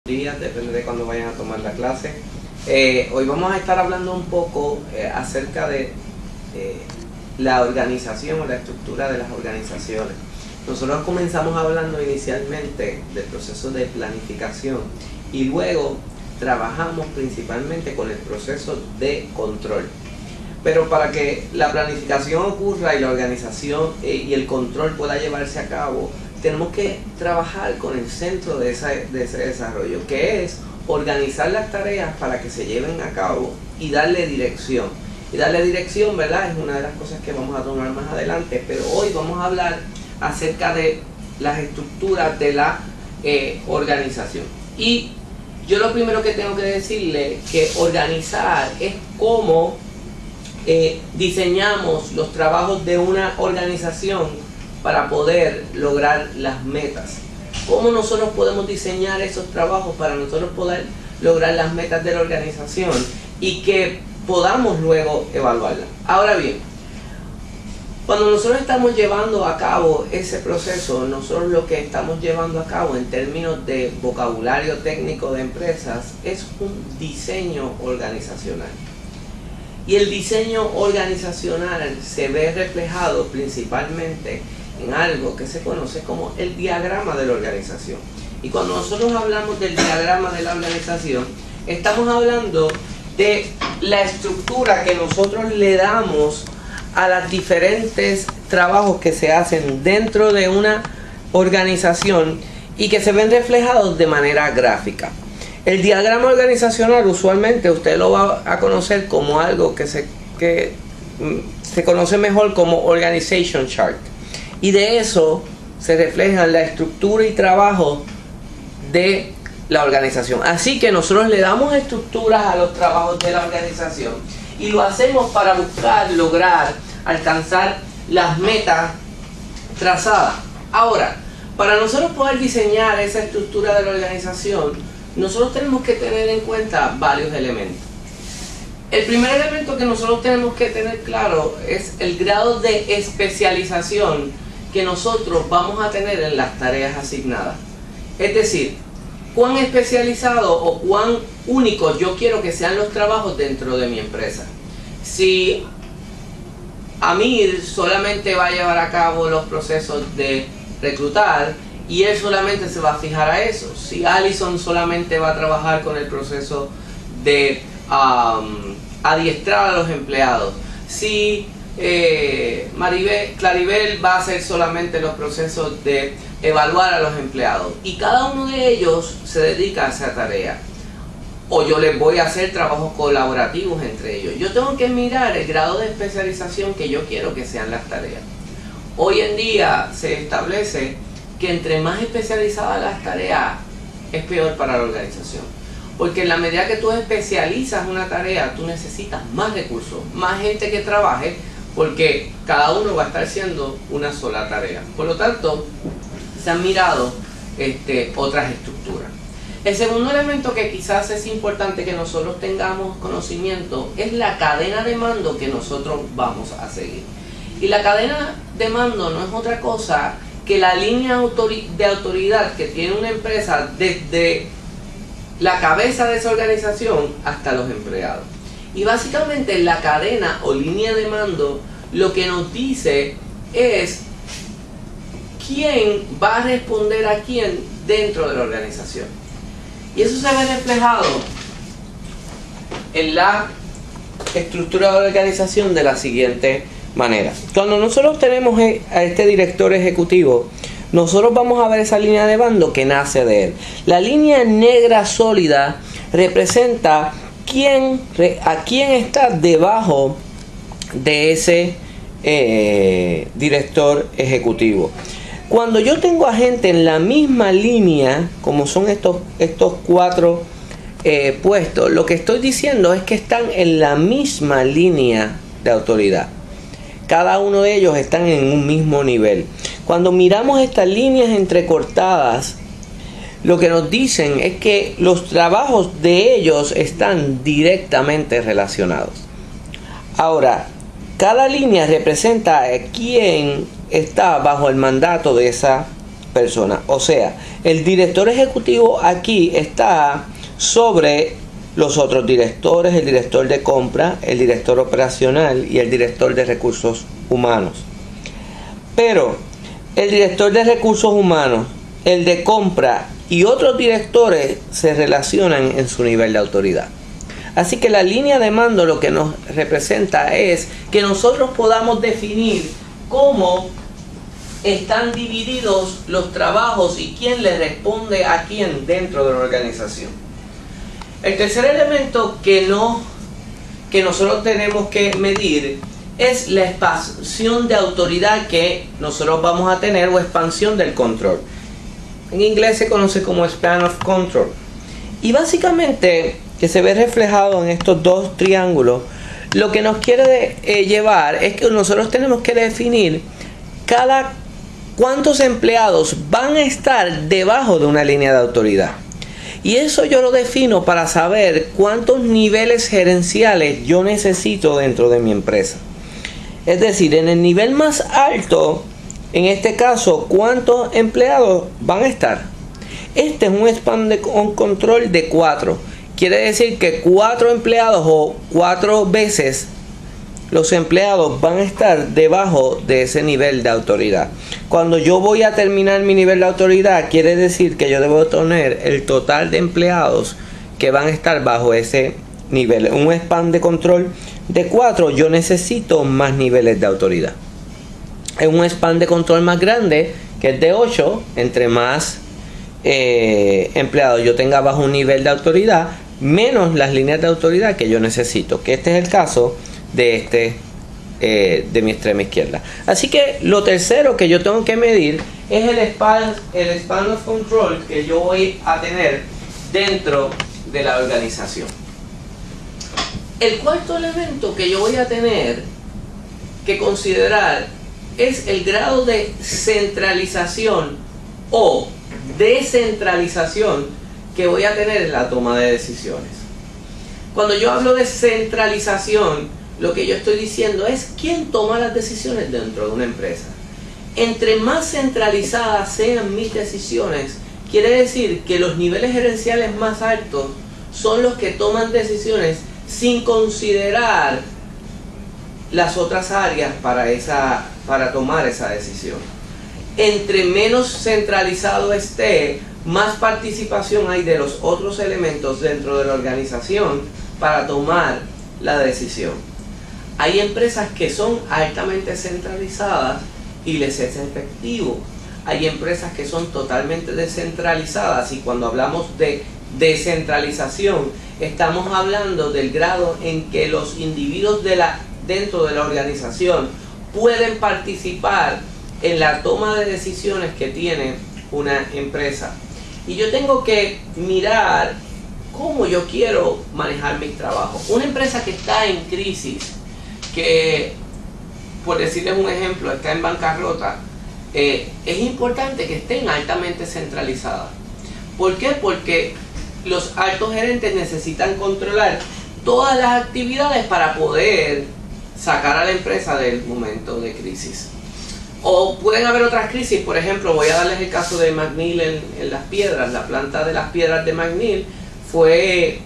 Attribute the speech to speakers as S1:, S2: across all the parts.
S1: días, depende de cuándo vayan a tomar la clase. Hoy vamos a estar hablando un poco acerca de la organización o la estructura de las organizaciones. Nosotros comenzamos hablando inicialmente del proceso de planificación y luego trabajamos principalmente con el proceso de control. Pero para que la planificación ocurra y la organización y el control pueda llevarse a cabo, tenemos que trabajar con el centro de ese desarrollo, que es organizar las tareas para que se lleven a cabo y darle dirección. Y darle dirección, ¿verdad?, es una de las cosas que vamos a tomar más adelante, pero hoy vamos a hablar acerca de las estructuras de la organización. Y yo lo primero que tengo que decirle que organizar es cómo diseñamos los trabajos de una organización para poder lograr las metas. ¿Cómo nosotros podemos diseñar esos trabajos para nosotros poder lograr las metas de la organización y que podamos luego evaluarlas? Ahora bien, cuando nosotros estamos llevando a cabo ese proceso, nosotros lo que estamos llevando a cabo en términos de vocabulario técnico de empresas es un diseño organizacional. Y el diseño organizacional se ve reflejado principalmente en algo que se conoce como el diagrama de la organización. Y cuando nosotros hablamos del diagrama de la organización, estamos hablando de la estructura que nosotros le damos a los diferentes trabajos que se hacen dentro de una organización y que se ven reflejados de manera gráfica. El diagrama organizacional usualmente usted lo va a conocer como algo que se conoce mejor como Organization Chart. Y de eso se refleja la estructura y trabajo de la organización. Así que nosotros le damos estructuras a los trabajos de la organización y lo hacemos para buscar, lograr, alcanzar las metas trazadas. Ahora, para nosotros poder diseñar esa estructura de la organización, nosotros tenemos que tener en cuenta varios elementos. El primer elemento que nosotros tenemos que tener claro es el grado de especialización que nosotros vamos a tener en las tareas asignadas. Es decir, cuán especializado o cuán únicos yo quiero que sean los trabajos dentro de mi empresa. Si Amir solamente va a llevar a cabo los procesos de reclutar y él solamente se va a fijar a eso. Si Allison solamente va a trabajar con el proceso de adiestrar a los empleados. Si Claribel va a hacer solamente los procesos de evaluar a los empleados. Y cada uno de ellos se dedica a esa tarea. O yo les voy a hacer trabajos colaborativos entre ellos. Yo tengo que mirar el grado de especialización que yo quiero que sean las tareas. Hoy en día se establece que entre más especializadas las tareas es peor para la organización, porque en la medida que tú especializas una tarea tú necesitas más recursos, más gente que trabaje, porque cada uno va a estar haciendo una sola tarea. Por lo tanto, se han mirado otras estructuras. El segundo elemento que quizás es importante que nosotros tengamos conocimiento es la cadena de mando que nosotros vamos a seguir. Y la cadena de mando no es otra cosa que la línea de autoridad que tiene una empresa desde la cabeza de esa organización hasta los empleados. Y básicamente la cadena o línea de mando lo que nos dice es quién va a responder a quién dentro de la organización. Y eso se ve reflejado en la estructura de la organización de la siguiente manera. Cuando nosotros tenemos a este director ejecutivo, nosotros vamos a ver esa línea de mando que nace de él. La línea negra sólida representa a quién está debajo de ese director ejecutivo. Cuando yo tengo a gente en la misma línea, como son estos cuatro puestos, lo que estoy diciendo es que están en la misma línea de autoridad. Cada uno de ellos están en un mismo nivel. Cuando miramos estas líneas entrecortadas, lo que nos dicen es que los trabajos de ellos están directamente relacionados. Ahora, cada línea representa a quién está bajo el mandato de esa personas. O sea, el director ejecutivo aquí está sobre los otros directores, el director de compra, el director operacional y el director de recursos humanos. Pero el director de recursos humanos, el de compra y otros directores se relacionan en su nivel de autoridad. Así que la línea de mando lo que nos representa es que nosotros podamos definir cómo están divididos los trabajos y quién le responde a quién dentro de la organización. El tercer elemento que nosotros tenemos que medir es la expansión de autoridad que nosotros vamos a tener o expansión del control. En inglés se conoce como span of control. Y básicamente, que se ve reflejado en estos dos triángulos, lo que nos quiere llevar es que nosotros tenemos que definir cuántos empleados van a estar debajo de una línea de autoridad. Y eso yo lo defino para saber cuántos niveles gerenciales yo necesito dentro de mi empresa. Es decir, en el nivel más alto, en este caso, ¿cuántos empleados van a estar? Este es un span de control de 4. Quiere decir que 4 empleados o 4 veces los empleados van a estar debajo de ese nivel de autoridad. Cuando yo voy a terminar mi nivel de autoridad, quiere decir que yo debo tener el total de empleados que van a estar bajo ese nivel. En un span de control de 4, yo necesito más niveles de autoridad. En un span de control más grande, que es de 8, entre más empleados yo tenga bajo un nivel de autoridad, menos las líneas de autoridad que yo necesito, que este es el caso de mi extrema izquierda. Así que lo tercero que yo tengo que medir es el span of control que yo voy a tener dentro de la organización. El cuarto elemento que yo voy a tener que considerar es el grado de centralización o descentralización que voy a tener en la toma de decisiones. Cuando yo hablo de centralización, lo que yo estoy diciendo es quién toma las decisiones dentro de una empresa. Entre más centralizadas sean mis decisiones, quiere decir que los niveles gerenciales más altos son los que toman decisiones sin considerar las otras áreas para tomar esa decisión. Entre menos centralizado esté, más participación hay de los otros elementos dentro de la organización para tomar la decisión. Hay empresas que son altamente centralizadas y les es efectivo. Hay empresas que son totalmente descentralizadas, y cuando hablamos de descentralización estamos hablando del grado en que los individuos dentro de la organización pueden participar en la toma de decisiones que tiene una empresa. Y yo tengo que mirar cómo yo quiero manejar mis trabajos. Una empresa que está en crisis, que por decirles un ejemplo está en bancarrota, es importante que estén altamente centralizadas. ¿Por qué? Porque los altos gerentes necesitan controlar todas las actividades para poder sacar a la empresa del momento de crisis. O pueden haber otras crisis. Por ejemplo, voy a darles el caso de McNeil en Las Piedras. La planta de Las Piedras de McNeil fue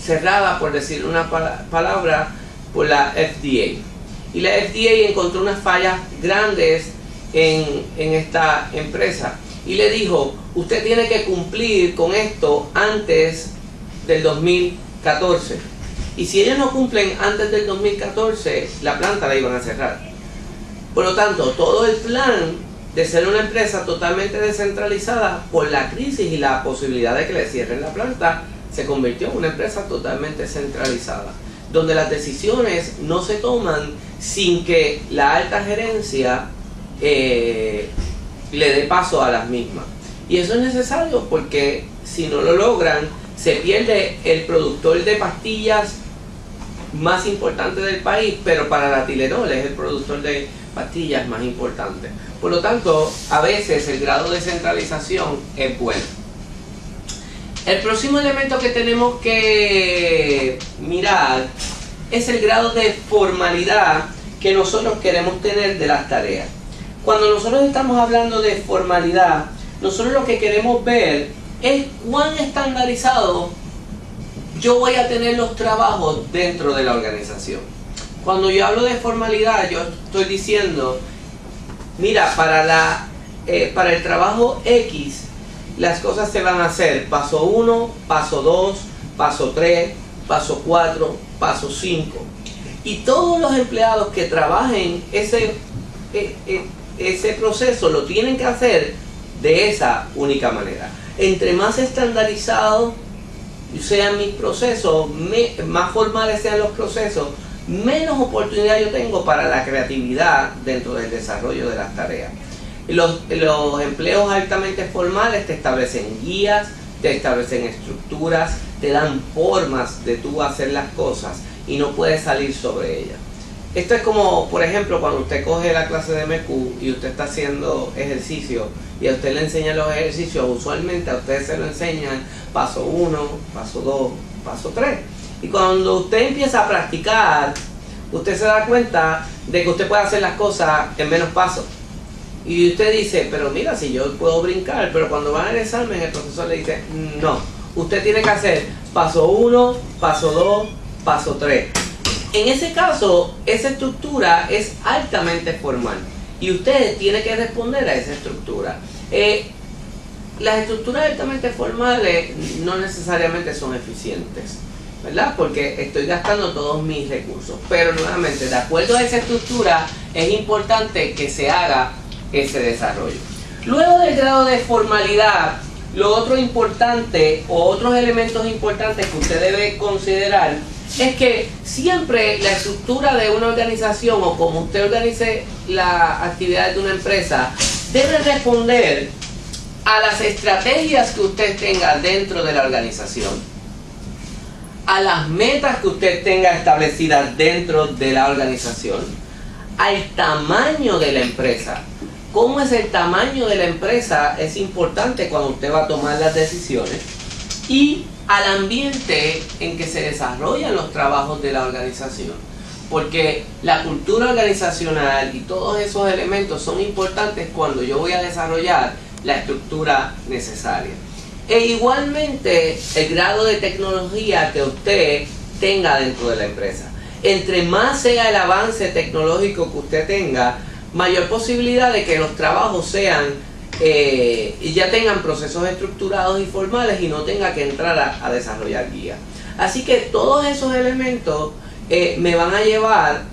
S1: cerrada, por decir una palabra, por la FDA. Y la FDA encontró unas fallas grandes en esta empresa y le dijo: usted tiene que cumplir con esto antes del 2014. Y si ellos no cumplen antes del 2014, la planta la iban a cerrar. Por lo tanto, todo el plan de ser una empresa totalmente descentralizada, por la crisis y la posibilidad de que le cierren la planta, se convirtió en una empresa totalmente centralizada, donde las decisiones no se toman sin que la alta gerencia le dé paso a las mismas. Y eso es necesario porque si no lo logran, se pierde el productor de pastillas más importante del país, pero para la Tylenol es el productor de pastillas más importante. Por lo tanto, a veces el grado de centralización es bueno. El próximo elemento que tenemos que mirar es el grado de formalidad que nosotros queremos tener de las tareas. cuando nosotros estamos hablando de formalidad, nosotros lo que queremos ver es cuán estandarizado yo voy a tener los trabajos dentro de la organización. Cuando yo hablo de formalidad, yo estoy diciendo, mira, para el trabajo X, las cosas se van a hacer paso 1, paso 2, paso 3, paso 4, paso 5. Y todos los empleados que trabajen ese proceso lo tienen que hacer de esa única manera. Entre más estandarizados sean mis procesos, más formales sean los procesos, menos oportunidad yo tengo para la creatividad dentro del desarrollo de las tareas. Los empleos altamente formales te establecen guías, te establecen estructuras, te dan formas de tú hacer las cosas y no puedes salir sobre ellas. Esto es como, por ejemplo, cuando usted coge la clase de MQ y usted está haciendo ejercicio y a usted le enseñan los ejercicios, usualmente a ustedes se lo enseñan paso 1, paso 2, paso 3. Y cuando usted empieza a practicar, usted se da cuenta de que usted puede hacer las cosas en menos pasos. Y usted dice, pero mira, si yo puedo brincar, pero cuando van al examen el profesor le dice, no, usted tiene que hacer paso 1, paso 2, paso 3. En ese caso, esa estructura es altamente formal y usted tiene que responder a esa estructura. Las estructuras altamente formales no necesariamente son eficientes, ¿verdad? Porque estoy gastando todos mis recursos. Pero nuevamente, de acuerdo a esa estructura, es importante que se haga ese desarrollo. Luego del grado de formalidad, lo otro importante o otros elementos importantes que usted debe considerar es que siempre la estructura de una organización o como usted organice las actividades de una empresa debe responder a las estrategias que usted tenga dentro de la organización, a las metas que usted tenga establecidas dentro de la organización, al tamaño de la empresa. ¿Cómo es el tamaño de la empresa? Es importante cuando usted va a tomar las decisiones. Y al ambiente en que se desarrollan los trabajos de la organización. Porque la cultura organizacional y todos esos elementos son importantes cuando yo voy a desarrollar la estructura necesaria. E igualmente el grado de tecnología que usted tenga dentro de la empresa. Entre más sea el avance tecnológico que usted tenga, mayor posibilidad de que los trabajos sean y ya tengan procesos estructurados y formales y no tenga que entrar a desarrollar guías. Así que todos esos elementos me van a llevar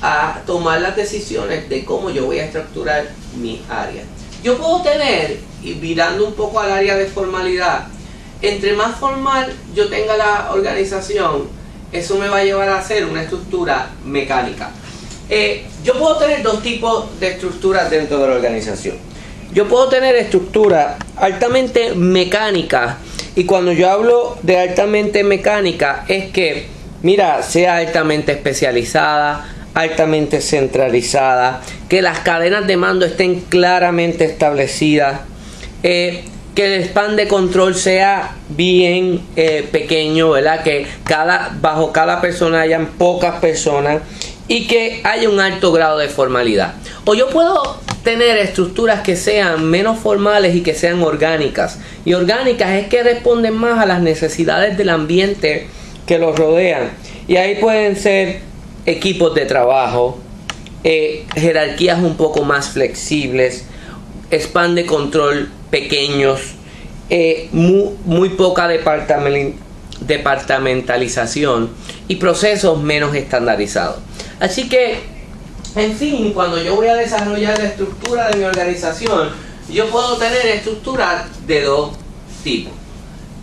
S1: a tomar las decisiones de cómo yo voy a estructurar mi área. Yo puedo tener, y mirando un poco al área de formalidad, entre más formal yo tenga la organización, eso me va a llevar a hacer una estructura mecánica. Yo puedo tener dos tipos de estructuras dentro de la organización. Yo puedo tener estructuras altamente mecánicas, y cuando yo hablo de altamente mecánica es que, mira, sea altamente especializada, altamente centralizada, que las cadenas de mando estén claramente establecidas, que el span de control sea bien pequeño, ¿verdad? Que bajo cada persona hayan pocas personas y que haya un alto grado de formalidad. O yo puedo tener estructuras que sean menos formales y que sean orgánicas. Y orgánicas es que responden más a las necesidades del ambiente que los rodean. Y ahí pueden ser equipos de trabajo, jerarquías un poco más flexibles, span de control pequeños, muy poca departamentalización y procesos menos estandarizados. Así que, en fin, cuando yo voy a desarrollar la estructura de mi organización, yo puedo tener estructuras de dos tipos: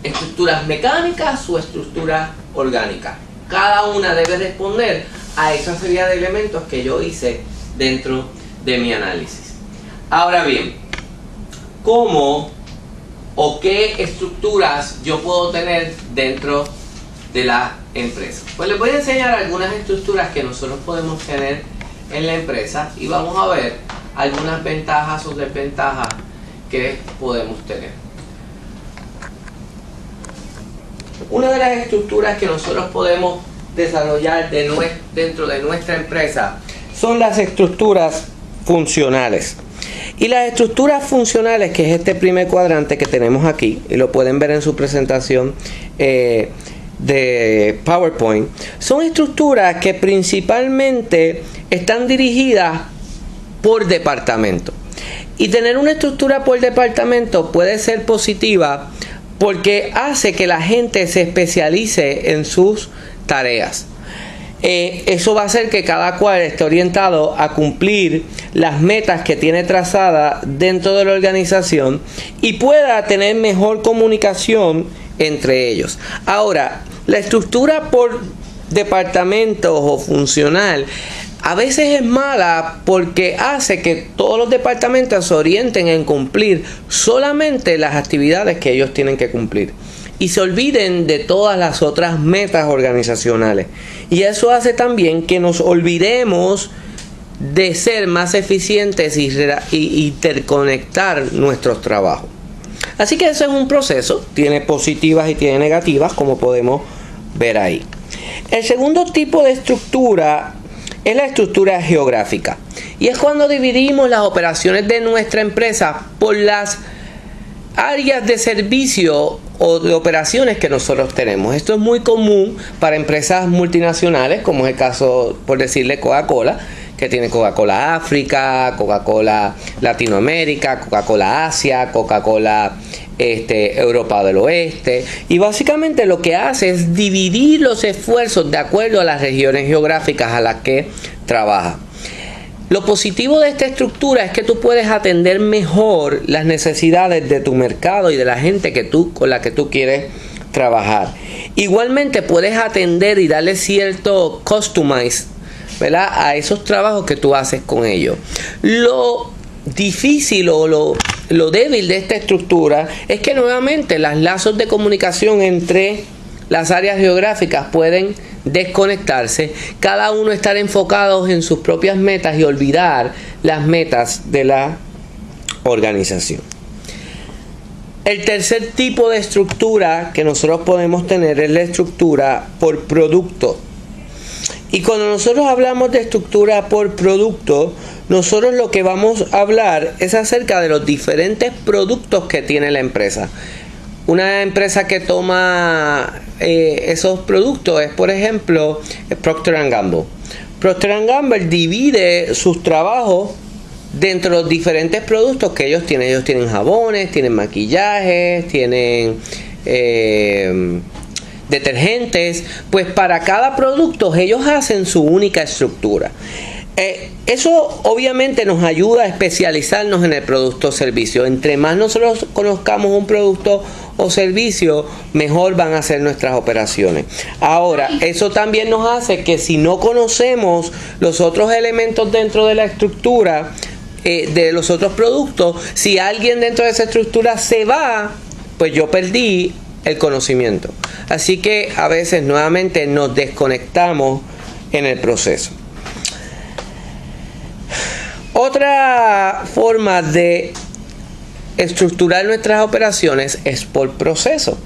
S1: estructuras mecánicas o estructuras orgánicas. Cada una debe responder a esa serie de elementos que yo hice dentro de mi análisis. Ahora bien, ¿cómo o qué estructuras yo puedo tener dentro de la empresa? Pues les voy a enseñar algunas estructuras que nosotros podemos tener en la empresa y vamos a ver algunas ventajas o desventajas que podemos tener. Una de las estructuras que nosotros podemos desarrollar dentro de nuestra empresa son las estructuras funcionales. Y las estructuras funcionales, que es este primer cuadrante que tenemos aquí, y lo pueden ver en su presentación de PowerPoint, son estructuras que principalmente están dirigidas por departamento. Y tener una estructura por departamento puede ser positiva porque hace que la gente se especialice en sus tareas. Eso va a hacer que cada cual esté orientado a cumplir las metas que tiene trazadas dentro de la organización y pueda tener mejor comunicación entre ellos. Ahora, la estructura por departamentos o funcional a veces es mala porque hace que todos los departamentos se orienten en cumplir solamente las actividades que ellos tienen que cumplir y se olviden de todas las otras metas organizacionales. Y eso hace también que nos olvidemos de ser más eficientes y interconectar nuestros trabajos. Así que eso es un proceso, tiene positivas y tiene negativas, como podemos ver ahí. El segundo tipo de estructura es la estructura geográfica. Y es cuando dividimos las operaciones de nuestra empresa por las áreas de servicio o de operaciones que nosotros tenemos. Esto es muy común para empresas multinacionales, como es el caso, por decirle, Coca-Cola, que tiene Coca-Cola África, Coca-Cola Latinoamérica, Coca-Cola Asia, Coca-Cola Europa del Oeste. Y básicamente lo que hace es dividir los esfuerzos de acuerdo a las regiones geográficas a las que trabaja. Lo positivo de esta estructura es que tú puedes atender mejor las necesidades de tu mercado y de la gente con la que tú quieres trabajar. Igualmente puedes atender y darle cierto customize, ¿verdad?, a esos trabajos que tú haces con ellos. Lo difícil o lo débil de esta estructura es que nuevamente los lazos de comunicación entre las áreas geográficas pueden desconectarse, cada uno estar enfocados en sus propias metas y olvidar las metas de la organización. El tercer tipo de estructura que nosotros podemos tener es la estructura por producto. Y cuando nosotros hablamos de estructura por producto, nosotros lo que vamos a hablar es acerca de los diferentes productos que tiene la empresa. Una empresa que toma esos productos es, por ejemplo, Procter & Gamble. Procter & Gamble divide sus trabajos dentro de los diferentes productos que ellos tienen. Ellos tienen jabones, tienen maquillajes, tienen detergentes. Pues para cada producto ellos hacen su única estructura. Eso obviamente nos ayuda a especializarnos en el producto o servicio. Entre más nosotros conozcamos un producto o servicio, mejor van a ser nuestras operaciones. Ahora, eso también nos hace que si no conocemos los otros elementos dentro de la estructura de los otros productos, si alguien dentro de esa estructura se va, pues yo perdí el conocimiento. Así que a veces nuevamente nos desconectamos en el proceso. Otra forma de estructurar nuestras operaciones es por proceso.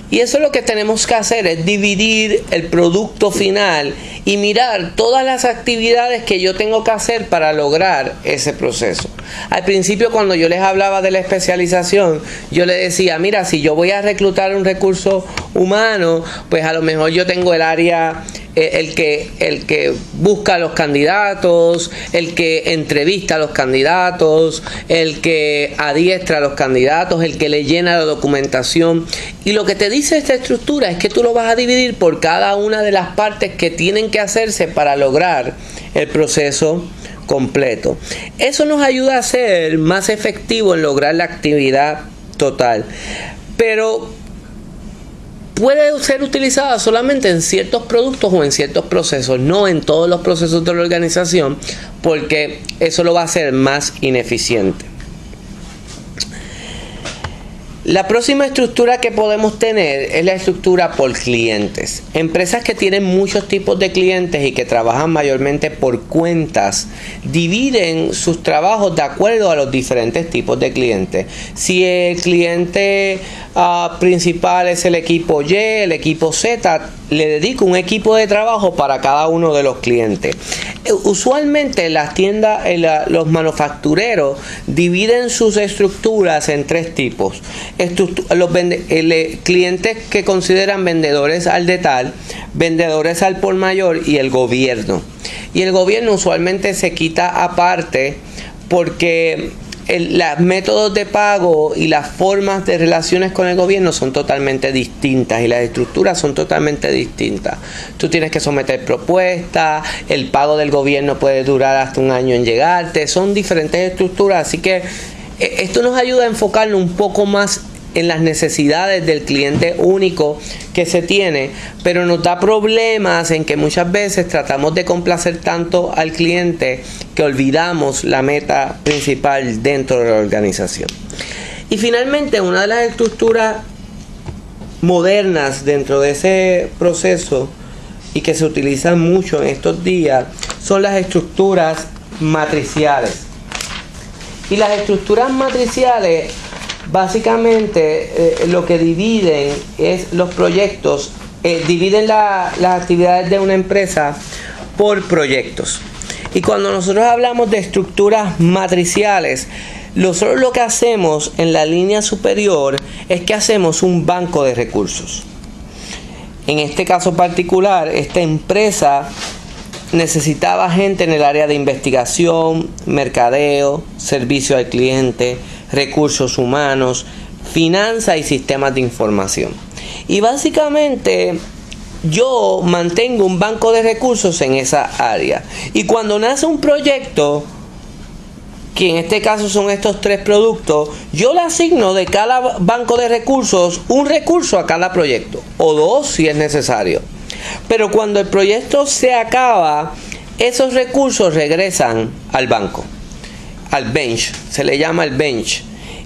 S1: Y eso lo que tenemos que hacer es dividir el producto final y mirar todas las actividades que yo tengo que hacer para lograr ese proceso. Al principio, cuando yo les hablaba de la especialización, yo les decía, mira, si yo voy a reclutar un recurso humano, pues a lo mejor yo tengo el área, el que busca a los candidatos, el que entrevista a los candidatos, el que adiestra a los candidatos, el que le llena la documentación. Y lo que te dice esta estructura es que tú lo vas a dividir por cada una de las partes que tienen que hacerse para lograr el proceso completo. Eso nos ayuda a ser más efectivos en lograr la actividad total. Pero puede ser utilizada solamente en ciertos productos o en ciertos procesos, no en todos los procesos de la organización, porque eso lo va a hacer más ineficiente. La próxima estructura que podemos tener es la estructura por clientes. Empresas que tienen muchos tipos de clientes y que trabajan mayormente por cuentas, dividen sus trabajos de acuerdo a los diferentes tipos de clientes. Si el cliente principal es el equipo Y, el equipo Z, le dedico un equipo de trabajo para cada uno de los clientes. Usualmente las tiendas, los manufactureros dividen sus estructuras en tres tipos. Clientes que consideran vendedores al detalle, vendedores al por mayor y el gobierno. Y el gobierno usualmente se quita aparte porque los métodos de pago y las formas de relaciones con el gobierno son totalmente distintas y las estructuras son totalmente distintas. Tú tienes que someter propuestas, el pago del gobierno puede durar hasta un año en llegarte, son diferentes estructuras, así que esto nos ayuda a enfocarnos un poco más en las necesidades del cliente único que se tiene, pero nos da problemas en que muchas veces tratamos de complacer tanto al cliente que olvidamos la meta principal dentro de la organización. Y finalmente, una de las estructuras modernas dentro de ese proceso y que se utilizan mucho en estos días son las estructuras matriciales. Y las estructuras matriciales básicamente lo que dividen es los proyectos, dividen las actividades de una empresa por proyectos. Y cuando nosotros hablamos de estructuras matriciales, nosotros lo que hacemos en la línea superior es que hacemos un banco de recursos. En este caso particular, esta empresa necesitaba gente en el área de investigación, mercadeo, servicio al cliente, recursos humanos, finanzas y sistemas de información. Y básicamente yo mantengo un banco de recursos en esa área. Y cuando nace un proyecto, que en este caso son estos tres productos, yo le asigno de cada banco de recursos un recurso a cada proyecto, o dos si es necesario. Pero cuando el proyecto se acaba, esos recursos regresan al banco, al bench, se le llama el bench,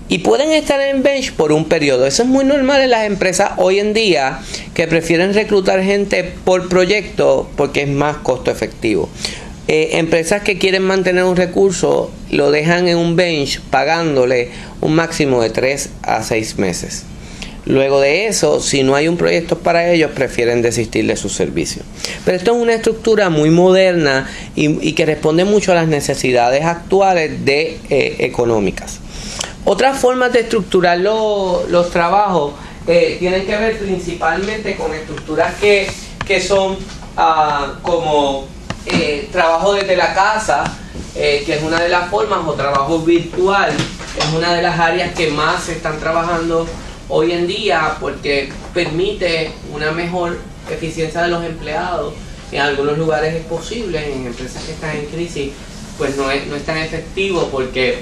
S1: y pueden estar en bench por un periodo. Eso es muy normal en las empresas hoy en día, que prefieren reclutar gente por proyecto porque es más costo efectivo. Empresas que quieren mantener un recurso lo dejan en un bench pagándole un máximo de 3 a 6 meses. Luego de eso, si no hay un proyecto para ellos, prefieren desistir de su servicio. Pero esto es una estructura muy moderna y que responde mucho a las necesidades actuales económicas. Otras formas de estructurar los trabajos tienen que ver principalmente con estructuras que son como trabajo desde la casa, que es una de las formas, o trabajo virtual, es una de las áreas que más se están trabajando hoy en día porque permite una mejor eficiencia de los empleados. En algunos lugares es posible, en empresas que están en crisis pues no es tan efectivo porque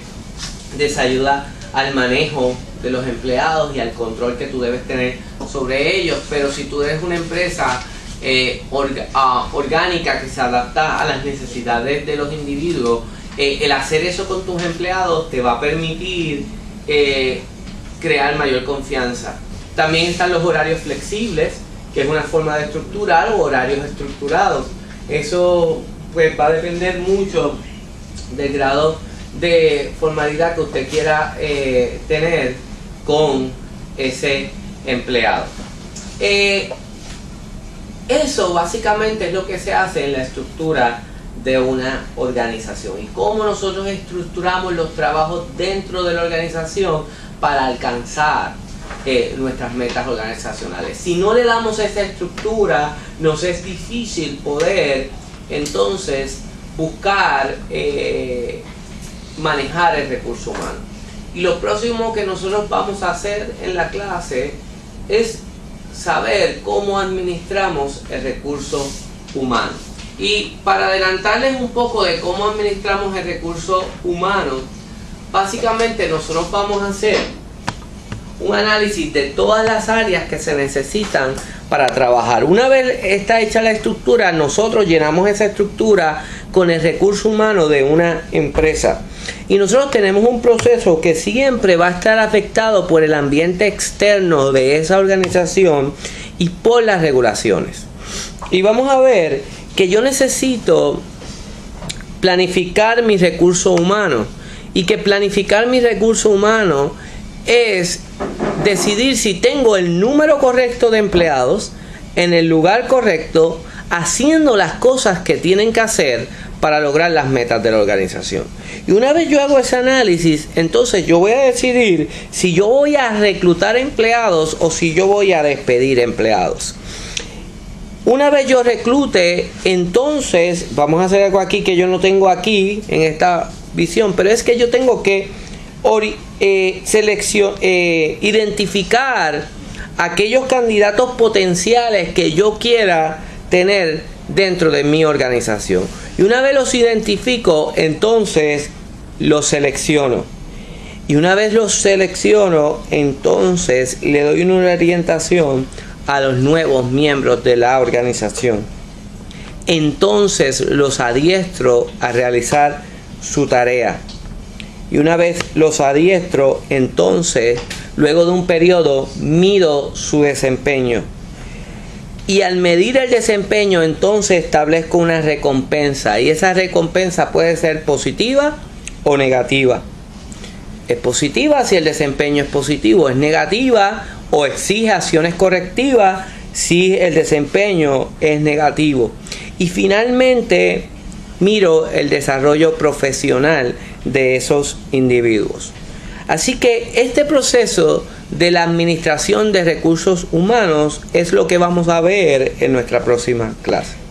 S1: desayuda al manejo de los empleados y al control que tú debes tener sobre ellos. Pero si tú eres una empresa orgánica que se adapta a las necesidades de los individuos, el hacer eso con tus empleados te va a permitir crear mayor confianza. También están los horarios flexibles, que es una forma de estructurar, o horarios estructurados. Eso pues va a depender mucho del grado de formalidad que usted quiera tener con ese empleado. Eso básicamente es lo que se hace en la estructura de una organización y cómo nosotros estructuramos los trabajos dentro de la organización para alcanzar nuestras metas organizacionales. Si no le damos esa estructura, nos es difícil poder entonces buscar manejar el recurso humano. Y lo próximo que nosotros vamos a hacer en la clase es saber cómo administramos el recurso humano. Y para adelantarles un poco de cómo administramos el recurso humano, básicamente nosotros vamos a hacer un análisis de todas las áreas que se necesitan para trabajar. Una vez está hecha la estructura, nosotros llenamos esa estructura con el recurso humano de una empresa. Y nosotros tenemos un proceso que siempre va a estar afectado por el ambiente externo de esa organización y por las regulaciones. Y vamos a ver que yo necesito planificar mi recurso humano, y que planificar mi recurso humano es decidir si tengo el número correcto de empleados en el lugar correcto, haciendo las cosas que tienen que hacer para lograr las metas de la organización. Y una vez yo hago ese análisis, entonces yo voy a decidir si yo voy a reclutar empleados o si yo voy a despedir empleados. Una vez yo reclute, entonces vamos a hacer algo aquí que yo no tengo aquí en esta visión, pero es que yo tengo que identificar aquellos candidatos potenciales que yo quiera tener dentro de mi organización. Y una vez los identifico, entonces los selecciono. Y una vez los selecciono, entonces le doy una orientación a los nuevos miembros de la organización. Entonces los adiestro a realizar su tarea. Y una vez los adiestro, entonces luego de un periodo mido su desempeño. Y al medir el desempeño, entonces establezco una recompensa. Y esa recompensa puede ser positiva o negativa. Es positiva si el desempeño es positivo. Es negativa o exige acciones correctivas si el desempeño es negativo. Y finalmente miro el desarrollo profesional de esos individuos. Así que este proceso de la administración de recursos humanos es lo que vamos a ver en nuestra próxima clase.